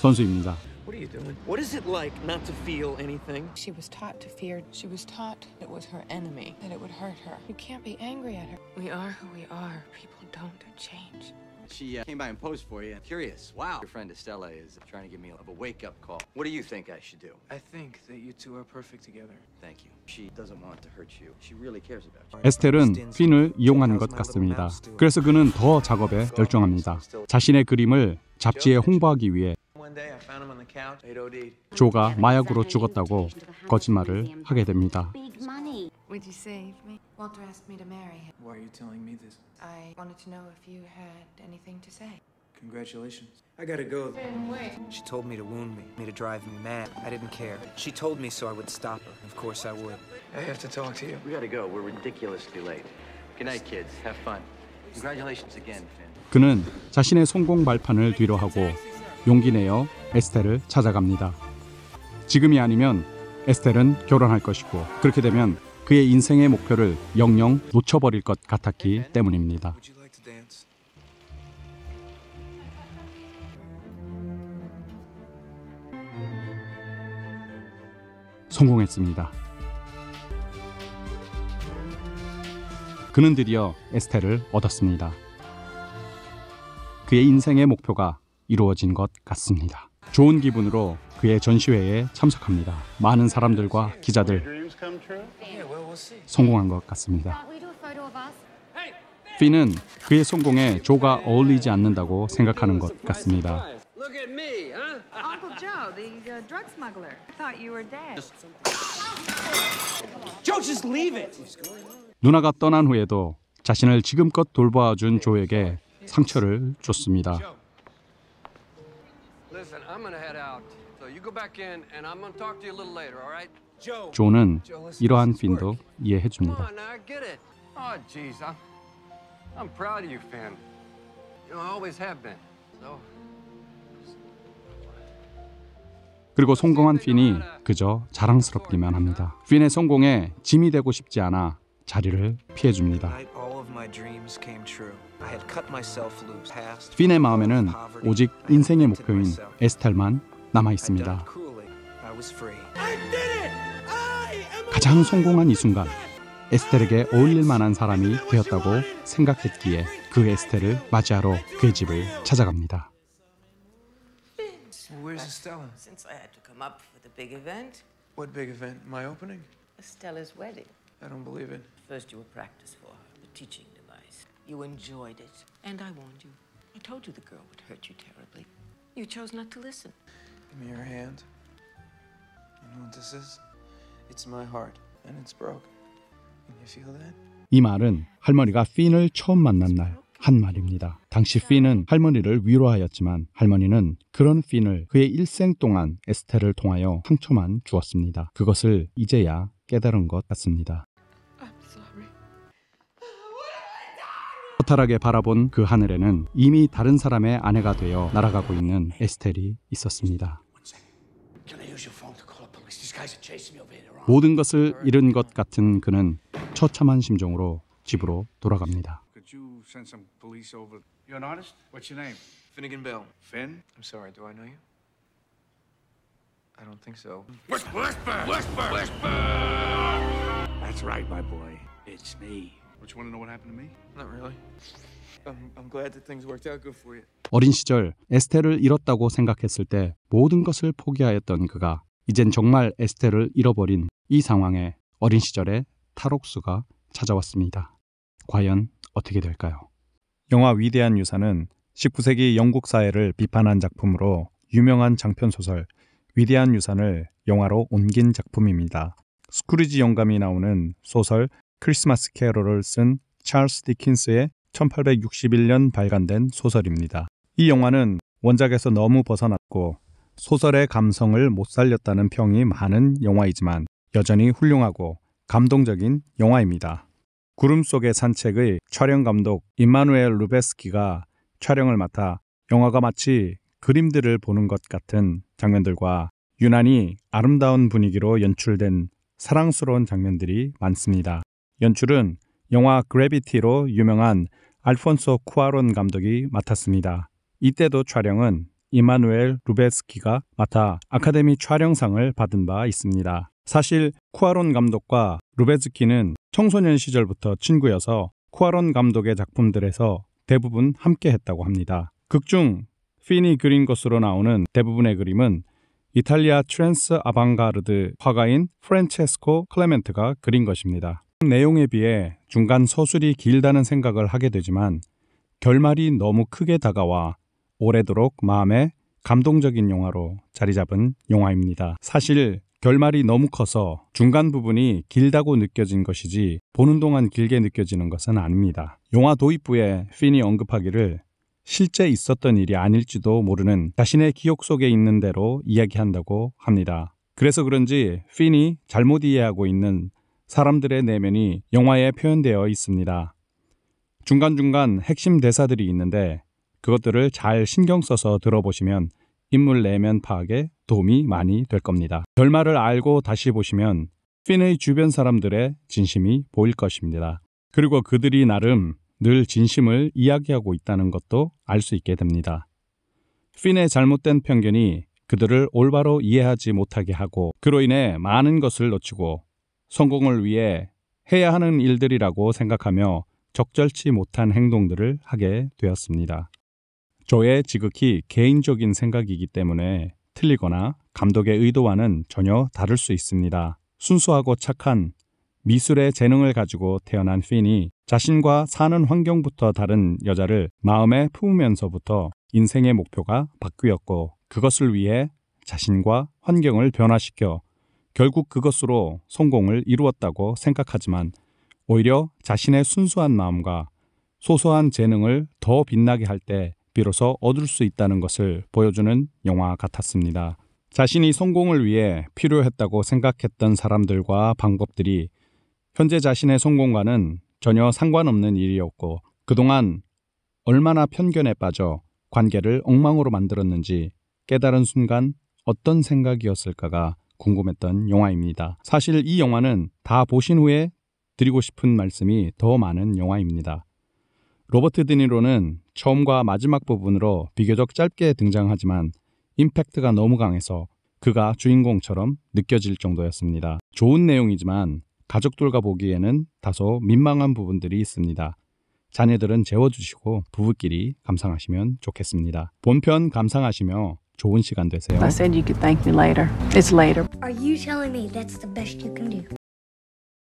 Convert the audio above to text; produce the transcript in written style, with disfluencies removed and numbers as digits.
선수입니다. What are you doing? What is it like not to feel anything? She was taught to fear. She was taught it was her enemy, that it would hurt her. You can't be angry at her. We are who we are. People don't change. She came by and posed for you. Curious. Wow. Your friend Estella is trying to give me a wake-up call. What do you think I should do? I think that you two are perfect together. Thank you. She doesn't want to hurt you. She really cares about you. 에스텔은 핀을 이용한 것 같습니다. 그래서 그는 더 작업에 열중합니다. 자신의 그림을 잡지에 홍보하기 위해 One day I found him on the couch. 8 OD'd. 조가 마약으로 죽었다고 거짓말을 하게 됩니다. Big money. Would you save me? Walter asked me to marry him. Why are you telling me this? I wanted to know if you had anything to say. Congratulations. I gotta go. She told me to wound me to drive me mad. I didn't care. She told me so I would stop her. Of course I would. I have to talk to you. We gotta go. We're ridiculously late. Good night, kids. Have fun. Congratulations again, Finn. 그는 자신의 성공 발판을 뒤로하고 용기 내어 에스텔을 찾아갑니다. 지금이 아니면 에스텔은 결혼할 것이고 그렇게 되면 그의 인생의 목표를 영영 놓쳐버릴 것 같았기 때문입니다. Would you like to dance? 성공했습니다. 그는 드디어 에스텔을 얻었습니다. 그의 인생의 목표가 이루어진 것 같습니다. 좋은 기분으로 그의 전시회에 참석합니다. 많은 사람들과 기자들 Dreams come true? Yeah, well, we'll see. 성공한 것 같습니다. We do a photo of us. 핀은 그의 성공에 조가 어울리지 않는다고 생각하는 것 같습니다. Look at me, huh? Uncle Joe, the drug smuggler. I thought you were dead. Joe, just leave it. 누나가 떠난 후에도 자신을 지금껏 돌봐준 조에게 상처를 줬습니다. Listen, I'm gonna head out. So you go back in, and I'm gonna talk to you a little later, all right? Joe. 조는 이러한 핀도 Come 이해해줍니다. on, now, I get it. Oh, jeez, I'm proud of you, Finn. You know, I always have been. So. 그리고 성공한 핀이 그저 자랑스럽기만 합니다. 핀의 성공에 짐이 되고 싶지 않아 자리를 피해줍니다. Tonight, all of my dreams came true. I had cut myself loose. Past. 핀의 마음에는 오직 인생의 목표인 에스텔만 남아 I 있습니다. died cruelly. I was free. 가장 성공한 이 순간 에스텔에게 어울릴 만한 사람이 되었다고 생각했기에 그 에스텔을 맞이하러 그의 집을 찾아갑니다. Where's Estella? Since I had to come up for the big event, What big event? My opening? Estella's wedding. I don't believe it. First, you were practice for her, the teaching device. You enjoyed it, and I warned you. I told you the girl would hurt you terribly. You chose not to listen. Give me your hand. You know what this is? It's my heart, and it's broken. Can you feel that? 이 말은 할머니가 핀을 처음 만난 날 한 말입니다. 당시 핀은 할머니를 위로하였지만 할머니는 그런 핀을 그의 일생 동안 에스텔을 통하여 상처만 주었습니다. 그것을 이제야 깨달은 것 같습니다. I'm sorry. 허탈하게 바라본 그 하늘에는 이미 다른 사람의 아내가 되어 날아가고 있는 에스텔이 있었습니다. Can I use your phone to call the police? These guys are chasing me over here. 모든 것을 잃은 것 같은 그는 처참한 심정으로 집으로 돌아갑니다. Could you send some police over? You're an artist? What's your name? Finnegan Bell. Finn? I'm sorry, do I know you? I don't think so. Whisper! That's right, my boy. It's me. Don't you want to know what happened to me? Not really. I'm glad that things worked out good for you. 어린 시절 에스텔을 잃었다고 생각했을 때 모든 것을 포기하였던 그가 이젠 정말 에스텔을 잃어버린 이 상황에 어린 시절의 탈옥수가 찾아왔습니다. 과연 어떻게 될까요? 영화 위대한 유산은 19세기 영국 사회를 비판한 작품으로 유명한 장편소설 위대한 유산을 영화로 옮긴 작품입니다. 스크루지 영감이 나오는 소설 크리스마스 캐롤을 쓴 찰스 디킨스의 1861년 발간된 소설입니다. 이 영화는 원작에서 너무 벗어났고 소설의 감성을 못 살렸다는 평이 많은 영화이지만 여전히 훌륭하고 감동적인 영화입니다. 구름 속의 산책의 촬영 감독 임마누엘 루베스키가 촬영을 맡아 영화가 마치 그림들을 보는 것 같은 장면들과 유난히 아름다운 분위기로 연출된 사랑스러운 장면들이 많습니다. 연출은 영화 그래비티로 유명한 알폰소 쿠아론 감독이 맡았습니다. 이때도 촬영은 이마누엘 루베스키가 맡아 아카데미 촬영상을 받은 바 있습니다. 사실 쿠아론 감독과 루베스키는 청소년 시절부터 친구여서 쿠아론 감독의 작품들에서 대부분 함께 했다고 합니다. 극중 피니 그린 것으로 나오는 대부분의 그림은 이탈리아 트랜스 아방가르드 화가인 프란체스코 클레멘트가 그린 것입니다. 내용에 비해 중간 서술이 길다는 생각을 하게 되지만 결말이 너무 크게 다가와 오래도록 마음에 감동적인 영화로 자리 잡은 영화입니다. 사실 결말이 너무 커서 중간 부분이 길다고 느껴진 것이지 보는 동안 길게 느껴지는 것은 아닙니다. 영화 도입부에 핀이 언급하기를 실제 있었던 일이 아닐지도 모르는 자신의 기억 속에 있는 대로 이야기한다고 합니다. 그래서 그런지 핀이 잘못 이해하고 있는 사람들의 내면이 영화에 표현되어 있습니다. 중간중간 핵심 대사들이 있는데 그것들을 잘 신경 써서 들어보시면 인물 내면 파악에 도움이 많이 될 겁니다. 결말을 알고 다시 보시면 핀의 주변 사람들의 진심이 보일 것입니다. 그리고 그들이 나름 늘 진심을 이야기하고 있다는 것도 알 수 있게 됩니다. 핀의 잘못된 편견이 그들을 올바로 이해하지 못하게 하고 그로 인해 많은 것을 놓치고 성공을 위해 해야 하는 일들이라고 생각하며 적절치 못한 행동들을 하게 되었습니다. 저의 지극히 개인적인 생각이기 때문에 틀리거나 감독의 의도와는 전혀 다를 수 있습니다. 순수하고 착한 미술의 재능을 가지고 태어난 핀이 자신과 사는 환경부터 다른 여자를 마음에 품으면서부터 인생의 목표가 바뀌었고 그것을 위해 자신과 환경을 변화시켜 결국 그것으로 성공을 이루었다고 생각하지만 오히려 자신의 순수한 마음과 소소한 재능을 더 빛나게 할 때 비로소 얻을 수 있다는 것을 보여주는 영화 같았습니다. 자신이 성공을 위해 필요했다고 생각했던 사람들과 방법들이 현재 자신의 성공과는 전혀 상관없는 일이었고 그동안 얼마나 편견에 빠져 관계를 엉망으로 만들었는지 깨달은 순간 어떤 생각이었을까가 궁금했던 영화입니다. 사실 이 영화는 다 보신 후에 드리고 싶은 말씀이 더 많은 영화입니다. 로버트 드니로는 처음과 마지막 부분으로 비교적 짧게 등장하지만 임팩트가 너무 강해서 그가 주인공처럼 느껴질 정도였습니다. 좋은 내용이지만 가족들과 보기에는 다소 민망한 부분들이 있습니다. 자녀들은 재워주시고 부부끼리 감상하시면 좋겠습니다. 본편 감상하시며 좋은 시간 되세요. I said you could thank me later. It's later. Are you telling me that's the best you can do?